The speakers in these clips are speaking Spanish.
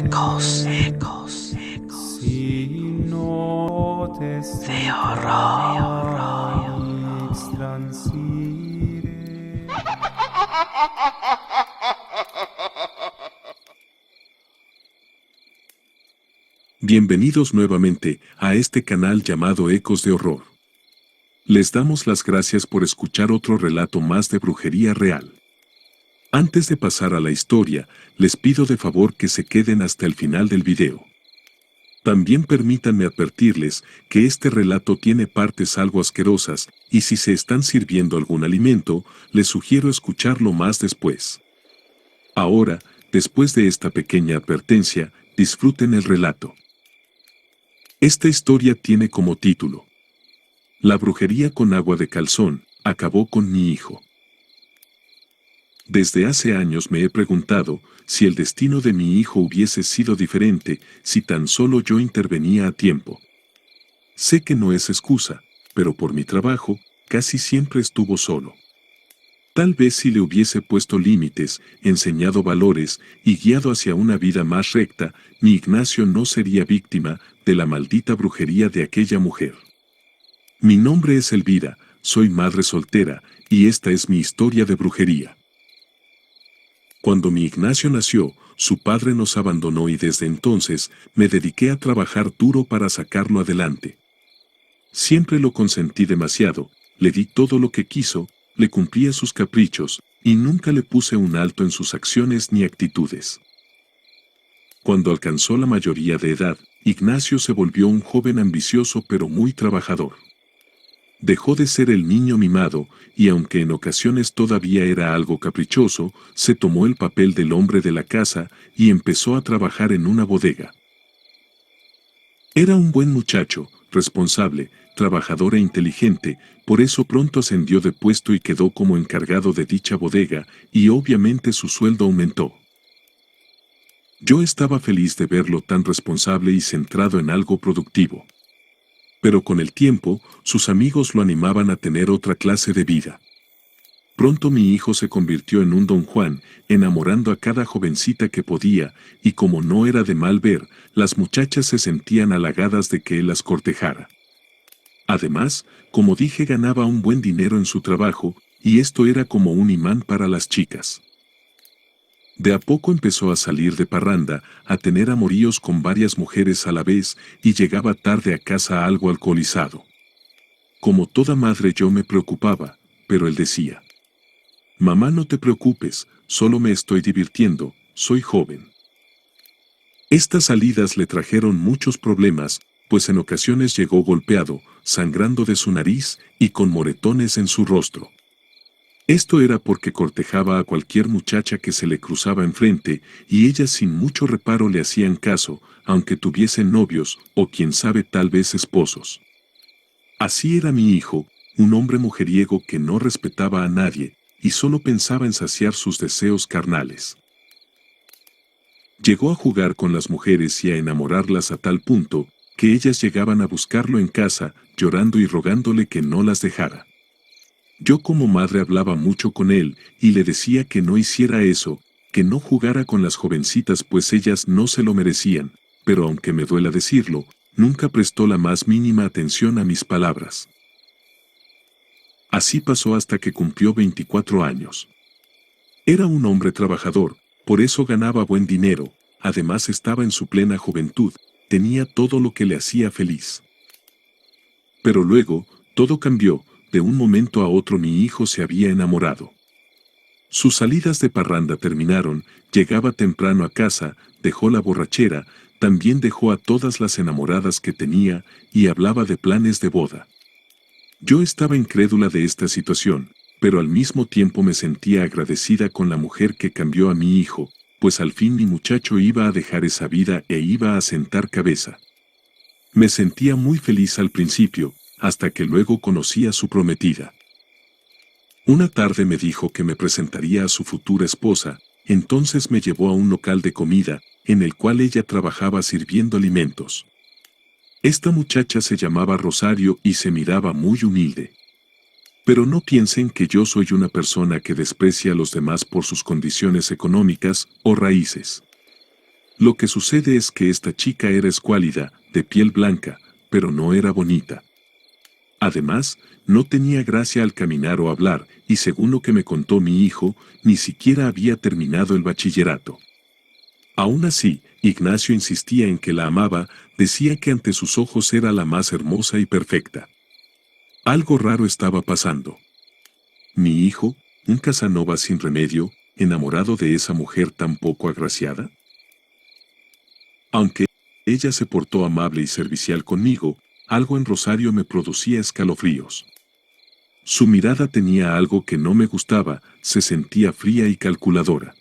Ecos de horror. Bienvenidos nuevamente a este canal llamado Ecos de Horror. Les damos las gracias por escuchar otro relato más de brujería real. Antes de pasar a la historia, les pido de favor que se queden hasta el final del video. También permítanme advertirles que este relato tiene partes algo asquerosas y si se están sirviendo algún alimento, les sugiero escucharlo más después. Ahora, después de esta pequeña advertencia, disfruten el relato. Esta historia tiene como título: La brujería con agua de calzón acabó con mi hijo. Desde hace años me he preguntado si el destino de mi hijo hubiese sido diferente si tan solo yo intervenía a tiempo. Sé que no es excusa, pero por mi trabajo, casi siempre estuvo solo. Tal vez si le hubiese puesto límites, enseñado valores y guiado hacia una vida más recta, mi Ignacio no sería víctima de la maldita brujería de aquella mujer. Mi nombre es Elvira, soy madre soltera, y esta es mi historia de brujería. Cuando mi Ignacio nació, su padre nos abandonó y desde entonces me dediqué a trabajar duro para sacarlo adelante. Siempre lo consentí demasiado, le di todo lo que quiso, le cumplía sus caprichos, y nunca le puse un alto en sus acciones ni actitudes. Cuando alcanzó la mayoría de edad, Ignacio se volvió un joven ambicioso pero muy trabajador. Dejó de ser el niño mimado, y aunque en ocasiones todavía era algo caprichoso, se tomó el papel del hombre de la casa y empezó a trabajar en una bodega. Era un buen muchacho, responsable, trabajador e inteligente, por eso pronto ascendió de puesto y quedó como encargado de dicha bodega, y obviamente su sueldo aumentó. Yo estaba feliz de verlo tan responsable y centrado en algo productivo. Pero con el tiempo, sus amigos lo animaban a tener otra clase de vida. Pronto mi hijo se convirtió en un don Juan, enamorando a cada jovencita que podía, y como no era de mal ver, las muchachas se sentían halagadas de que él las cortejara. Además, como dije, ganaba un buen dinero en su trabajo, y esto era como un imán para las chicas. De a poco empezó a salir de parranda, a tener amoríos con varias mujeres a la vez, y llegaba tarde a casa algo alcoholizado. Como toda madre yo me preocupaba, pero él decía: «Mamá, no te preocupes, solo me estoy divirtiendo, soy joven». Estas salidas le trajeron muchos problemas, pues en ocasiones llegó golpeado, sangrando de su nariz y con moretones en su rostro. Esto era porque cortejaba a cualquier muchacha que se le cruzaba enfrente, y ellas sin mucho reparo le hacían caso, aunque tuviesen novios, o quién sabe, tal vez esposos. Así era mi hijo, un hombre mujeriego que no respetaba a nadie, y solo pensaba en saciar sus deseos carnales. Llegó a jugar con las mujeres y a enamorarlas a tal punto, que ellas llegaban a buscarlo en casa, llorando y rogándole que no las dejara. Yo como madre hablaba mucho con él, y le decía que no hiciera eso, que no jugara con las jovencitas pues ellas no se lo merecían, pero aunque me duela decirlo, nunca prestó la más mínima atención a mis palabras. Así pasó hasta que cumplió 24 años. Era un hombre trabajador, por eso ganaba buen dinero, además estaba en su plena juventud, tenía todo lo que le hacía feliz. Pero luego, todo cambió. De un momento a otro mi hijo se había enamorado. Sus salidas de parranda terminaron, llegaba temprano a casa, dejó la borrachera, también dejó a todas las enamoradas que tenía, y hablaba de planes de boda. Yo estaba incrédula de esta situación, pero al mismo tiempo me sentía agradecida con la mujer que cambió a mi hijo, pues al fin mi muchacho iba a dejar esa vida e iba a sentar cabeza. Me sentía muy feliz al principio, hasta que luego conocí a su prometida. Una tarde me dijo que me presentaría a su futura esposa, entonces me llevó a un local de comida, en el cual ella trabajaba sirviendo alimentos. Esta muchacha se llamaba Rosario y se miraba muy humilde. Pero no piensen que yo soy una persona que desprecia a los demás por sus condiciones económicas o raíces. Lo que sucede es que esta chica era escuálida, de piel blanca, pero no era bonita. Además, no tenía gracia al caminar o hablar, y según lo que me contó mi hijo, ni siquiera había terminado el bachillerato. Aún así, Ignacio insistía en que la amaba, decía que ante sus ojos era la más hermosa y perfecta. Algo raro estaba pasando. Mi hijo, un Casanova sin remedio, enamorado de esa mujer tan poco agraciada. Aunque ella se portó amable y servicial conmigo, algo en Rosario me producía escalofríos. Su mirada tenía algo que no me gustaba, se sentía fría y calculadora.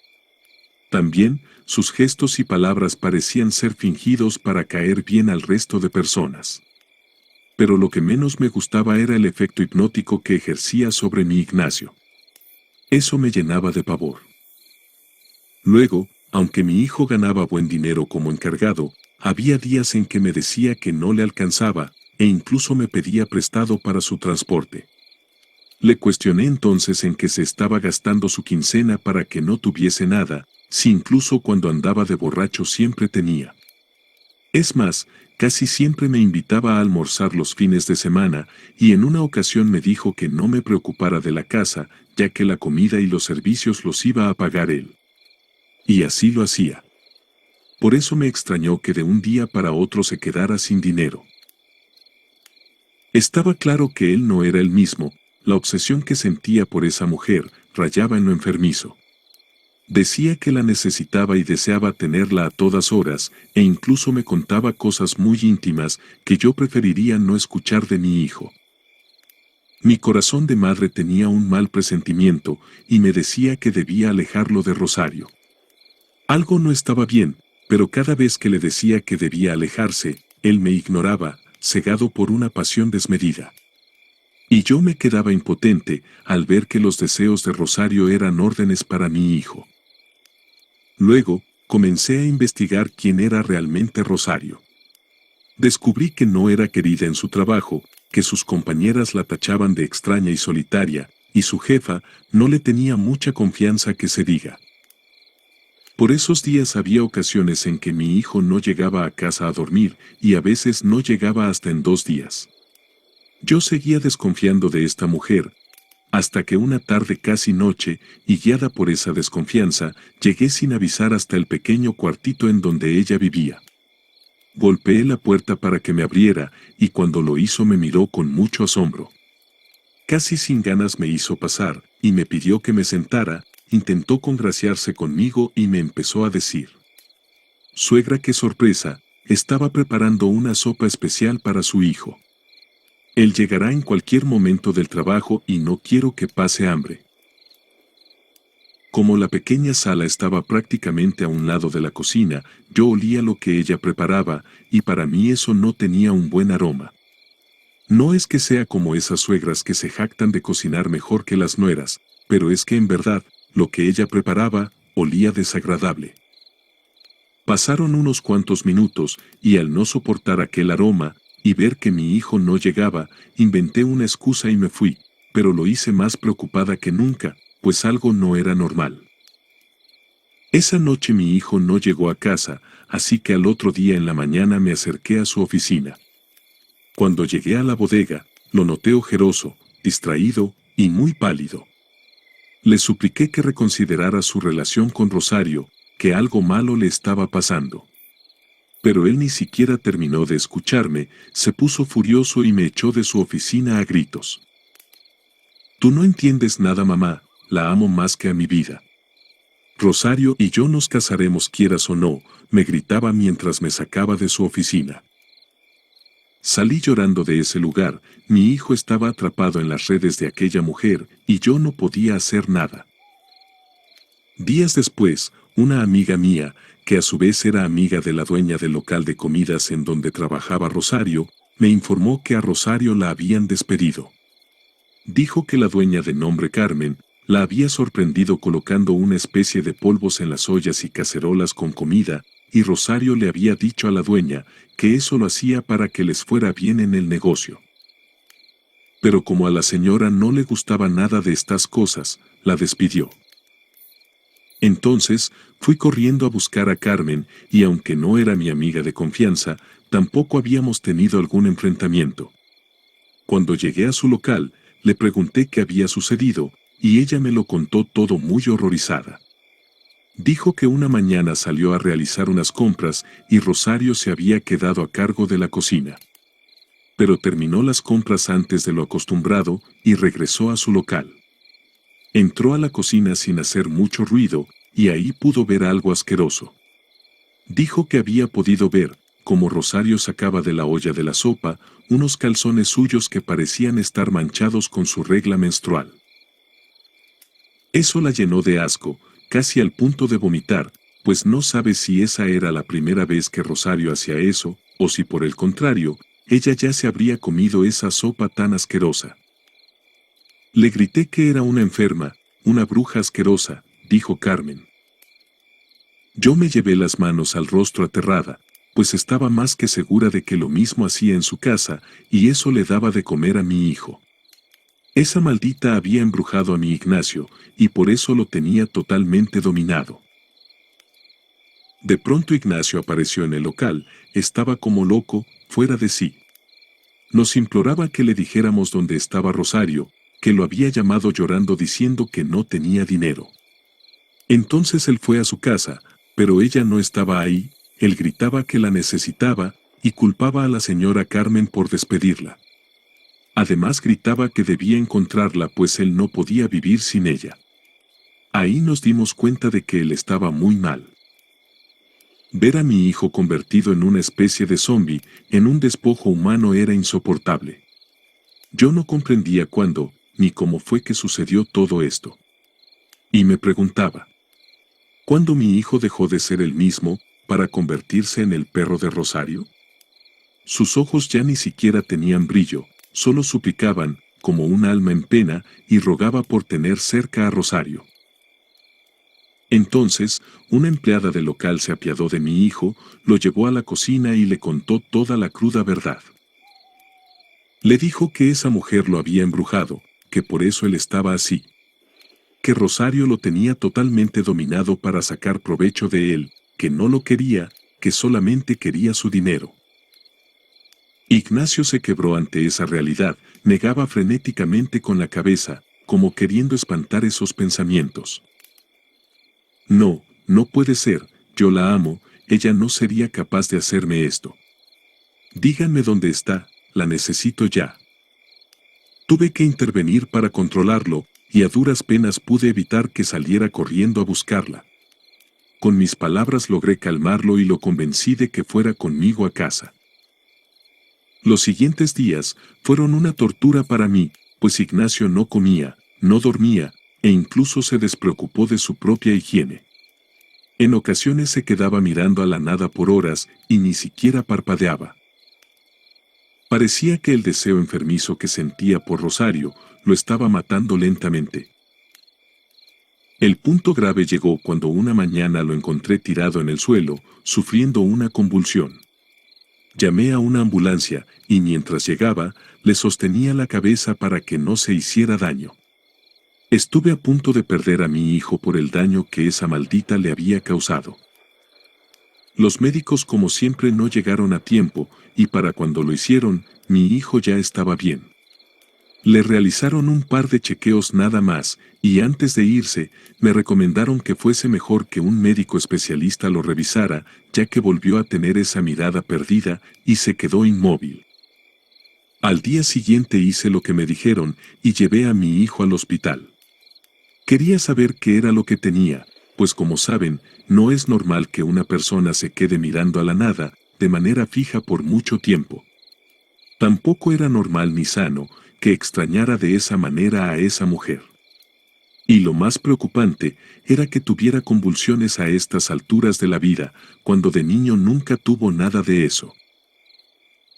También, sus gestos y palabras parecían ser fingidos para caer bien al resto de personas. Pero lo que menos me gustaba era el efecto hipnótico que ejercía sobre mi Ignacio. Eso me llenaba de pavor. Luego, aunque mi hijo ganaba buen dinero como encargado, había días en que me decía que no le alcanzaba, e incluso me pedía prestado para su transporte. Le cuestioné entonces en qué se estaba gastando su quincena para que no tuviese nada, si incluso cuando andaba de borracho siempre tenía. Es más, casi siempre me invitaba a almorzar los fines de semana, y en una ocasión me dijo que no me preocupara de la casa, ya que la comida y los servicios los iba a pagar él. Y así lo hacía. Por eso me extrañó que de un día para otro se quedara sin dinero. Estaba claro que él no era el mismo, la obsesión que sentía por esa mujer rayaba en lo enfermizo. Decía que la necesitaba y deseaba tenerla a todas horas, e incluso me contaba cosas muy íntimas que yo preferiría no escuchar de mi hijo. Mi corazón de madre tenía un mal presentimiento, y me decía que debía alejarlo de Rosario. Algo no estaba bien, pero cada vez que le decía que debía alejarse, él me ignoraba, cegado por una pasión desmedida. Y yo me quedaba impotente al ver que los deseos de Rosario eran órdenes para mi hijo. Luego, comencé a investigar quién era realmente Rosario. Descubrí que no era querida en su trabajo, que sus compañeras la tachaban de extraña y solitaria, y su jefa no le tenía mucha confianza que se diga. Por esos días había ocasiones en que mi hijo no llegaba a casa a dormir, y a veces no llegaba hasta en 2 días. Yo seguía desconfiando de esta mujer, hasta que una tarde casi noche, y guiada por esa desconfianza, llegué sin avisar hasta el pequeño cuartito en donde ella vivía. Golpeé la puerta para que me abriera, y cuando lo hizo me miró con mucho asombro. Casi sin ganas me hizo pasar, y me pidió que me sentara, intentó congraciarse conmigo y me empezó a decir: «Suegra, qué sorpresa, estaba preparando una sopa especial para su hijo. Él llegará en cualquier momento del trabajo y no quiero que pase hambre». Como la pequeña sala estaba prácticamente a un lado de la cocina, yo olía lo que ella preparaba, y para mí eso no tenía un buen aroma. No es que sea como esas suegras que se jactan de cocinar mejor que las nueras, pero es que en verdad, lo que ella preparaba, olía desagradable. Pasaron unos cuantos minutos, y al no soportar aquel aroma, y ver que mi hijo no llegaba, inventé una excusa y me fui, pero lo hice más preocupada que nunca, pues algo no era normal. Esa noche mi hijo no llegó a casa, así que al otro día en la mañana me acerqué a su oficina. Cuando llegué a la bodega, lo noté ojeroso, distraído y muy pálido. Le supliqué que reconsiderara su relación con Rosario, que algo malo le estaba pasando. Pero él ni siquiera terminó de escucharme, se puso furioso y me echó de su oficina a gritos. «Tú no entiendes nada, mamá, la amo más que a mi vida. Rosario y yo nos casaremos quieras o no», me gritaba mientras me sacaba de su oficina. Salí llorando de ese lugar, mi hijo estaba atrapado en las redes de aquella mujer, y yo no podía hacer nada. Días después, una amiga mía, que a su vez era amiga de la dueña del local de comidas en donde trabajaba Rosario, me informó que a Rosario la habían despedido. Dijo que la dueña de nombre Carmen, la había sorprendido colocando una especie de polvos en las ollas y cacerolas con comida, y Rosario le había dicho a la dueña que eso lo hacía para que les fuera bien en el negocio. Pero como a la señora no le gustaba nada de estas cosas, la despidió. Entonces, fui corriendo a buscar a Carmen, y aunque no era mi amiga de confianza, tampoco habíamos tenido algún enfrentamiento. Cuando llegué a su local, le pregunté qué había sucedido, y ella me lo contó todo muy horrorizada. Dijo que una mañana salió a realizar unas compras y Rosario se había quedado a cargo de la cocina. Pero terminó las compras antes de lo acostumbrado y regresó a su local. Entró a la cocina sin hacer mucho ruido, y ahí pudo ver algo asqueroso. Dijo que había podido ver, como Rosario sacaba de la olla de la sopa, unos calzones suyos que parecían estar manchados con su regla menstrual. Eso la llenó de asco, casi al punto de vomitar, pues no sabe si esa era la primera vez que Rosario hacía eso, o si por el contrario, ella ya se habría comido esa sopa tan asquerosa. Le grité que era una enferma, una bruja asquerosa, dijo Carmen. Yo me llevé las manos al rostro aterrada, pues estaba más que segura de que lo mismo hacía en su casa, y eso le daba de comer a mi hijo. Esa maldita había embrujado a mi Ignacio, y por eso lo tenía totalmente dominado. De pronto Ignacio apareció en el local, estaba como loco, fuera de sí. Nos imploraba que le dijéramos dónde estaba Rosario, que lo había llamado llorando diciendo que no tenía dinero. Entonces él fue a su casa, pero ella no estaba ahí, él gritaba que la necesitaba, y culpaba a la señora Carmen por despedirla. Además gritaba que debía encontrarla pues él no podía vivir sin ella. Ahí nos dimos cuenta de que él estaba muy mal. Ver a mi hijo convertido en una especie de zombi, en un despojo humano era insoportable. Yo no comprendía cuándo, ni cómo fue que sucedió todo esto. Y me preguntaba, ¿cuándo mi hijo dejó de ser el mismo, para convertirse en el perro de Rosario? Sus ojos ya ni siquiera tenían brillo, solo suplicaban, como un alma en pena, y rogaba por tener cerca a Rosario. Entonces, una empleada del local se apiadó de mi hijo, lo llevó a la cocina y le contó toda la cruda verdad. Le dijo que esa mujer lo había embrujado, que por eso él estaba así. Que Rosario lo tenía totalmente dominado para sacar provecho de él, que no lo quería, que solamente quería su dinero. Ignacio se quebró ante esa realidad, negaba frenéticamente con la cabeza, como queriendo espantar esos pensamientos. No, no puede ser, yo la amo, ella no sería capaz de hacerme esto. Díganme dónde está, la necesito ya. Tuve que intervenir para controlarlo, y a duras penas pude evitar que saliera corriendo a buscarla. Con mis palabras logré calmarlo y lo convencí de que fuera conmigo a casa. Los siguientes días fueron una tortura para mí, pues Ignacio no comía, no dormía, e incluso se despreocupó de su propia higiene. En ocasiones se quedaba mirando a la nada por horas y ni siquiera parpadeaba. Parecía que el deseo enfermizo que sentía por Rosario lo estaba matando lentamente. El punto grave llegó cuando una mañana lo encontré tirado en el suelo, sufriendo una convulsión. Llamé a una ambulancia, y mientras llegaba, le sostenía la cabeza para que no se hiciera daño. Estuve a punto de perder a mi hijo por el daño que esa maldita le había causado. Los médicos como siempre no llegaron a tiempo, y para cuando lo hicieron, mi hijo ya estaba bien. Le realizaron un par de chequeos nada más, y antes de irse, me recomendaron que fuese mejor que un médico especialista lo revisara, ya que volvió a tener esa mirada perdida, y se quedó inmóvil. Al día siguiente hice lo que me dijeron, y llevé a mi hijo al hospital. Quería saber qué era lo que tenía, pues como saben, no es normal que una persona se quede mirando a la nada, de manera fija por mucho tiempo. Tampoco era normal ni sano, que extrañara de esa manera a esa mujer. Y lo más preocupante era que tuviera convulsiones a estas alturas de la vida, cuando de niño nunca tuvo nada de eso.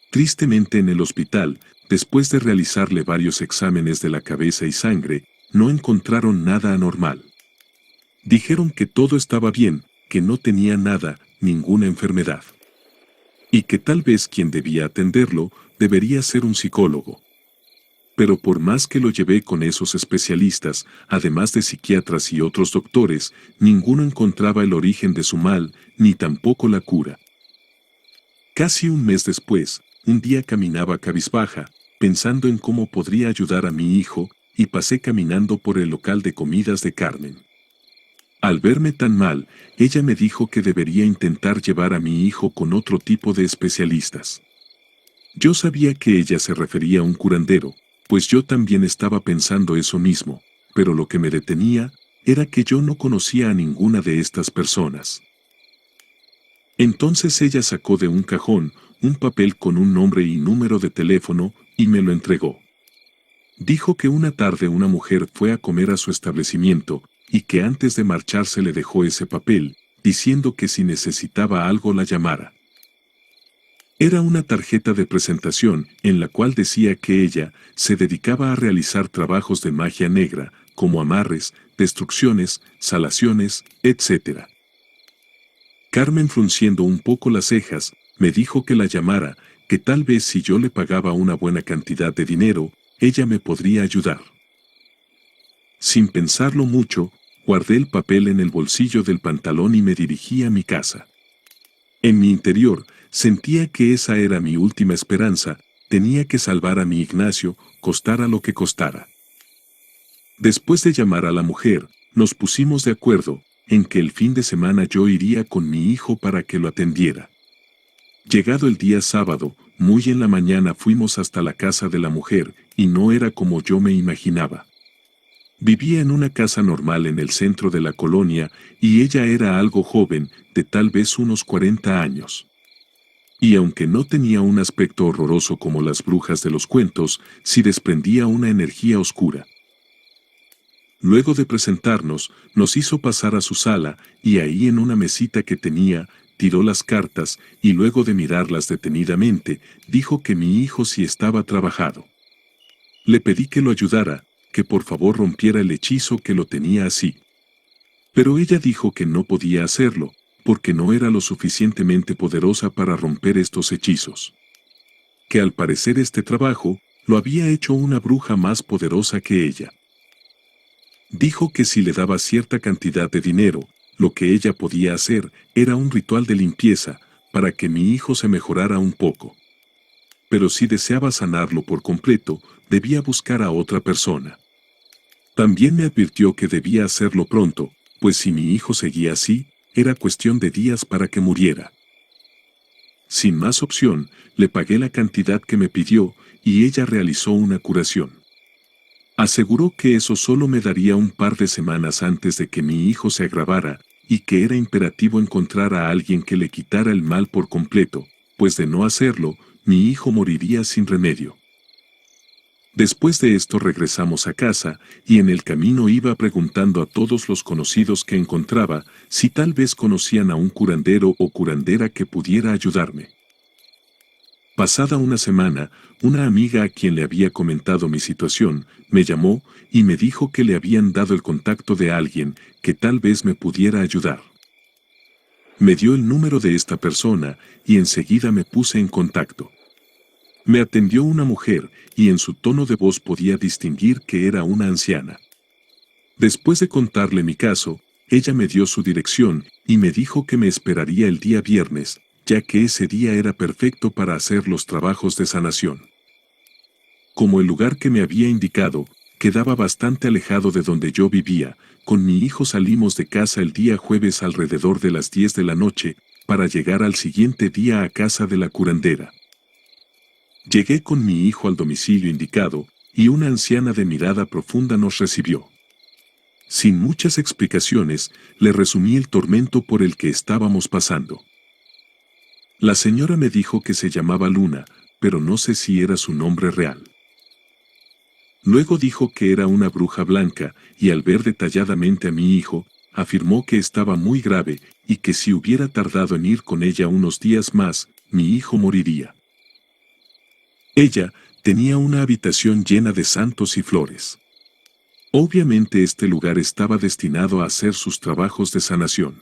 Tristemente en el hospital, después de realizarle varios exámenes de la cabeza y sangre, no encontraron nada anormal. Dijeron que todo estaba bien, que no tenía nada, ninguna enfermedad. Y que tal vez quien debía atenderlo, debería ser un psicólogo. Pero por más que lo llevé con esos especialistas, además de psiquiatras y otros doctores, ninguno encontraba el origen de su mal, ni tampoco la cura. Casi un mes después, un día caminaba cabizbaja, pensando en cómo podría ayudar a mi hijo, y pasé caminando por el local de comidas de Carmen. Al verme tan mal, ella me dijo que debería intentar llevar a mi hijo con otro tipo de especialistas. Yo sabía que ella se refería a un curandero, pues yo también estaba pensando eso mismo, pero lo que me detenía era que yo no conocía a ninguna de estas personas. Entonces ella sacó de un cajón un papel con un nombre y número de teléfono y me lo entregó. Dijo que una tarde una mujer fue a comer a su establecimiento y que antes de marcharse le dejó ese papel, diciendo que si necesitaba algo la llamara. Era una tarjeta de presentación en la cual decía que ella se dedicaba a realizar trabajos de magia negra, como amarres, destrucciones, salaciones, etc. Carmen, frunciendo un poco las cejas, me dijo que la llamara, que tal vez si yo le pagaba una buena cantidad de dinero, ella me podría ayudar. Sin pensarlo mucho, guardé el papel en el bolsillo del pantalón y me dirigí a mi casa. En mi interior, sentía que esa era mi última esperanza, tenía que salvar a mi Ignacio, costara lo que costara. Después de llamar a la mujer, nos pusimos de acuerdo en que el fin de semana yo iría con mi hijo para que lo atendiera. Llegado el día sábado, muy en la mañana fuimos hasta la casa de la mujer, y no era como yo me imaginaba. Vivía en una casa normal en el centro de la colonia, y ella era algo joven, de tal vez unos 40 años. Y aunque no tenía un aspecto horroroso como las brujas de los cuentos, sí desprendía una energía oscura. Luego de presentarnos, nos hizo pasar a su sala, y ahí en una mesita que tenía, tiró las cartas, y luego de mirarlas detenidamente, dijo que mi hijo sí estaba trabajado. Le pedí que lo ayudara, que por favor rompiera el hechizo que lo tenía así. Pero ella dijo que no podía hacerlo, porque no era lo suficientemente poderosa para romper estos hechizos. Que al parecer este trabajo, lo había hecho una bruja más poderosa que ella. Dijo que si le daba cierta cantidad de dinero, lo que ella podía hacer era un ritual de limpieza, para que mi hijo se mejorara un poco. Pero si deseaba sanarlo por completo, debía buscar a otra persona. También me advirtió que debía hacerlo pronto, pues si mi hijo seguía así, era cuestión de días para que muriera. Sin más opción, le pagué la cantidad que me pidió, y ella realizó una curación. Aseguró que eso solo me daría un par de semanas antes de que mi hijo se agravara, y que era imperativo encontrar a alguien que le quitara el mal por completo, pues de no hacerlo, mi hijo moriría sin remedio. Después de esto regresamos a casa, y en el camino iba preguntando a todos los conocidos que encontraba si tal vez conocían a un curandero o curandera que pudiera ayudarme. Pasada una semana, una amiga a quien le había comentado mi situación, me llamó y me dijo que le habían dado el contacto de alguien que tal vez me pudiera ayudar. Me dio el número de esta persona y enseguida me puse en contacto. Me atendió una mujer, y en su tono de voz podía distinguir que era una anciana. Después de contarle mi caso, ella me dio su dirección y me dijo que me esperaría el día viernes, ya que ese día era perfecto para hacer los trabajos de sanación. Como el lugar que me había indicado quedaba bastante alejado de donde yo vivía, con mi hijo salimos de casa el día jueves alrededor de las 10 de la noche, para llegar al siguiente día a casa de la curandera. Llegué con mi hijo al domicilio indicado, y una anciana de mirada profunda nos recibió. Sin muchas explicaciones, le resumí el tormento por el que estábamos pasando. La señora me dijo que se llamaba Luna, pero no sé si era su nombre real. Luego dijo que era una bruja blanca, y al ver detalladamente a mi hijo, afirmó que estaba muy grave, y que si hubiera tardado en ir con ella unos días más, mi hijo moriría. Ella tenía una habitación llena de santos y flores. Obviamente este lugar estaba destinado a hacer sus trabajos de sanación.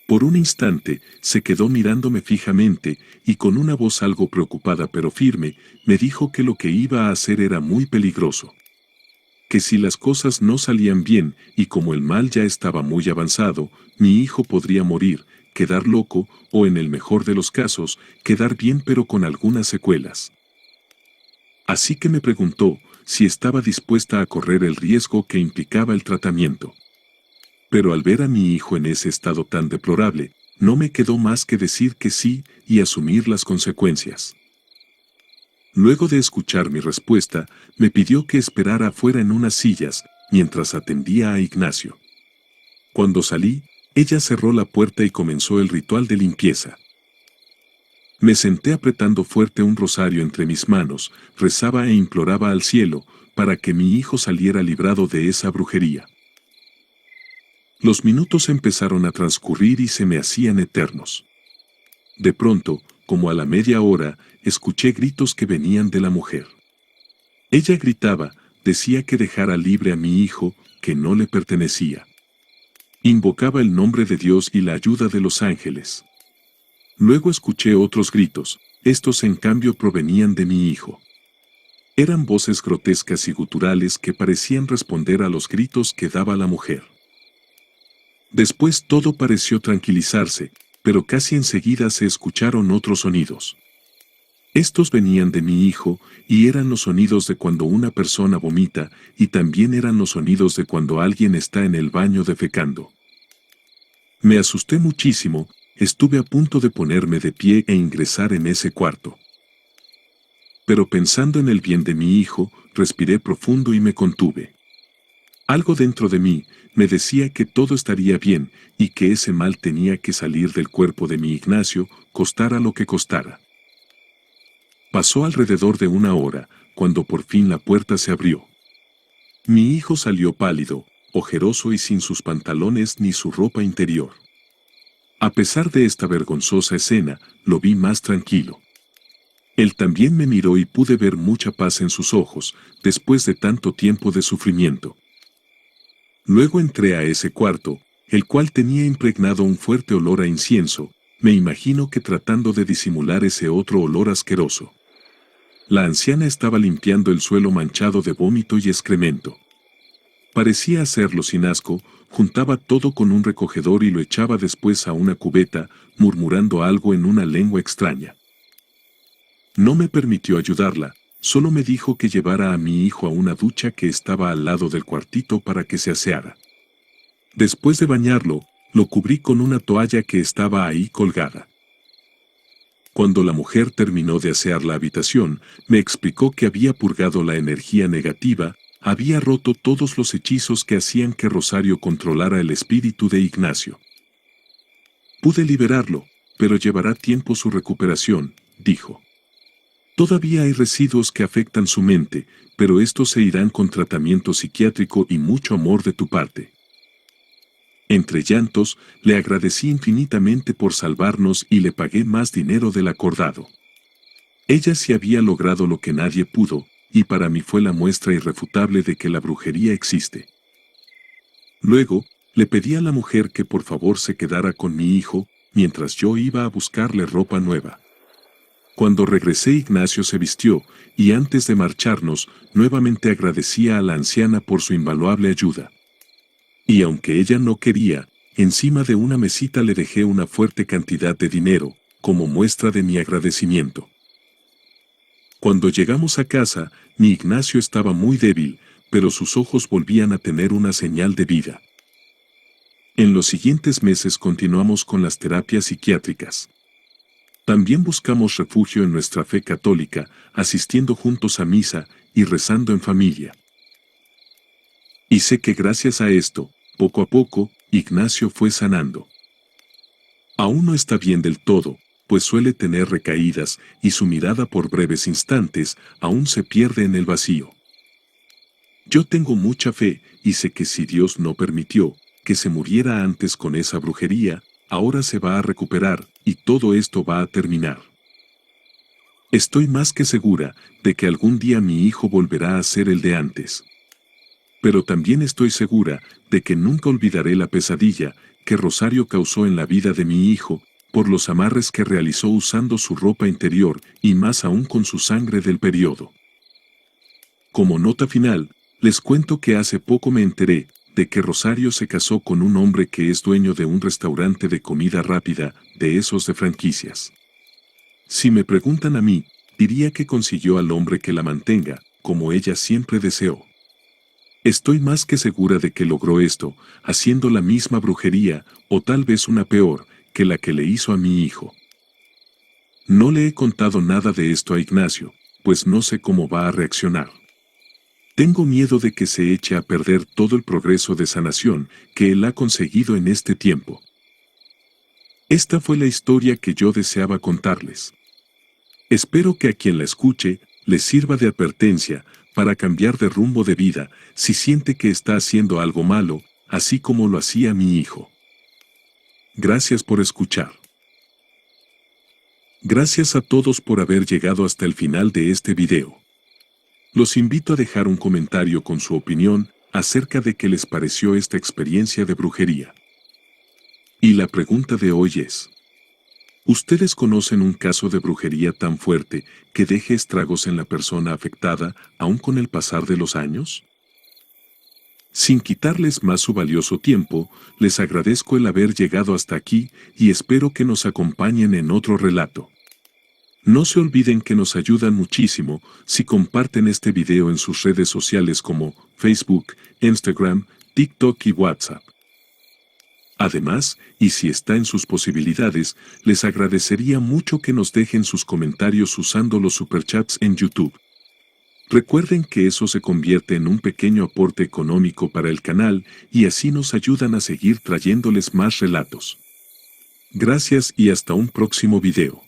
Por un instante, se quedó mirándome fijamente, y con una voz algo preocupada pero firme, me dijo que lo que iba a hacer era muy peligroso. Que si las cosas no salían bien, y como el mal ya estaba muy avanzado, mi hijo podría morir, quedar loco, o en el mejor de los casos, quedar bien pero con algunas secuelas. Así que me preguntó si estaba dispuesta a correr el riesgo que implicaba el tratamiento. Pero al ver a mi hijo en ese estado tan deplorable, no me quedó más que decir que sí y asumir las consecuencias. Luego de escuchar mi respuesta, me pidió que esperara afuera en unas sillas, mientras atendía a Ignacio. Cuando salí, ella cerró la puerta y comenzó el ritual de limpieza. Me senté apretando fuerte un rosario entre mis manos, rezaba e imploraba al cielo, para que mi hijo saliera librado de esa brujería. Los minutos empezaron a transcurrir y se me hacían eternos. De pronto, como a la media hora, escuché gritos que venían de la mujer. Ella gritaba, decía que dejara libre a mi hijo, que no le pertenecía. Invocaba el nombre de Dios y la ayuda de los ángeles. Luego escuché otros gritos, estos en cambio provenían de mi hijo. Eran voces grotescas y guturales que parecían responder a los gritos que daba la mujer. Después todo pareció tranquilizarse, pero casi enseguida se escucharon otros sonidos. Estos venían de mi hijo, y eran los sonidos de cuando una persona vomita, y también eran los sonidos de cuando alguien está en el baño defecando. Me asusté muchísimo, estuve a punto de ponerme de pie e ingresar en ese cuarto. Pero pensando en el bien de mi hijo, respiré profundo y me contuve. Algo dentro de mí me decía que todo estaría bien y que ese mal tenía que salir del cuerpo de mi Ignacio, costara lo que costara. Pasó alrededor de una hora, cuando por fin la puerta se abrió. Mi hijo salió pálido, ojeroso y sin sus pantalones ni su ropa interior. A pesar de esta vergonzosa escena, lo vi más tranquilo. Él también me miró y pude ver mucha paz en sus ojos, después de tanto tiempo de sufrimiento. Luego entré a ese cuarto, el cual tenía impregnado un fuerte olor a incienso, me imagino que tratando de disimular ese otro olor asqueroso. La anciana estaba limpiando el suelo manchado de vómito y excremento. Parecía hacerlo sin asco, juntaba todo con un recogedor y lo echaba después a una cubeta, murmurando algo en una lengua extraña. No me permitió ayudarla, solo me dijo que llevara a mi hijo a una ducha que estaba al lado del cuartito para que se aseara. Después de bañarlo, lo cubrí con una toalla que estaba ahí colgada. Cuando la mujer terminó de asear la habitación, me explicó que había purgado la energía negativa, había roto todos los hechizos que hacían que Rosario controlara el espíritu de Ignacio. Pude liberarlo, pero llevará tiempo su recuperación, dijo. Todavía hay residuos que afectan su mente, pero estos se irán con tratamiento psiquiátrico y mucho amor de tu parte. Entre llantos, le agradecí infinitamente por salvarnos y le pagué más dinero del acordado. Ella sí había logrado lo que nadie pudo, y para mí fue la muestra irrefutable de que la brujería existe. Luego, le pedí a la mujer que por favor se quedara con mi hijo, mientras yo iba a buscarle ropa nueva. Cuando regresé, Ignacio se vistió, y antes de marcharnos, nuevamente agradecía a la anciana por su invaluable ayuda. Y aunque ella no quería, encima de una mesita le dejé una fuerte cantidad de dinero, como muestra de mi agradecimiento. Cuando llegamos a casa, mi Ignacio estaba muy débil, pero sus ojos volvían a tener una señal de vida. En los siguientes meses continuamos con las terapias psiquiátricas. También buscamos refugio en nuestra fe católica, asistiendo juntos a misa y rezando en familia. Y sé que gracias a esto, poco a poco, Ignacio fue sanando. Aún no está bien del todo, pues suele tener recaídas y su mirada por breves instantes aún se pierde en el vacío. Yo tengo mucha fe y sé que si Dios no permitió que se muriera antes con esa brujería, ahora se va a recuperar y todo esto va a terminar. Estoy más que segura de que algún día mi hijo volverá a ser el de antes. Pero también estoy segura de que nunca olvidaré la pesadilla que Rosario causó en la vida de mi hijo, por los amarres que realizó usando su ropa interior y más aún con su sangre del periodo. Como nota final, les cuento que hace poco me enteré de que Rosario se casó con un hombre que es dueño de un restaurante de comida rápida, de esos de franquicias. Si me preguntan a mí, diría que consiguió al hombre que la mantenga, como ella siempre deseó. Estoy más que segura de que logró esto, haciendo la misma brujería, o tal vez una peor, que la que le hizo a mi hijo. No le he contado nada de esto a Ignacio, pues no sé cómo va a reaccionar. Tengo miedo de que se eche a perder todo el progreso de sanación que él ha conseguido en este tiempo. Esta fue la historia que yo deseaba contarles. Espero que a quien la escuche les sirva de advertencia para cambiar de rumbo de vida si siente que está haciendo algo malo, así como lo hacía mi hijo. Gracias por escuchar. Gracias a todos por haber llegado hasta el final de este video. Los invito a dejar un comentario con su opinión acerca de qué les pareció esta experiencia de brujería. Y la pregunta de hoy es: ¿ustedes conocen un caso de brujería tan fuerte que deje estragos en la persona afectada aún con el pasar de los años? Sin quitarles más su valioso tiempo, les agradezco el haber llegado hasta aquí y espero que nos acompañen en otro relato. No se olviden que nos ayudan muchísimo si comparten este video en sus redes sociales como Facebook, Instagram, TikTok y WhatsApp. Además, y si está en sus posibilidades, les agradecería mucho que nos dejen sus comentarios usando los superchats en YouTube. Recuerden que eso se convierte en un pequeño aporte económico para el canal y así nos ayudan a seguir trayéndoles más relatos. Gracias y hasta un próximo video.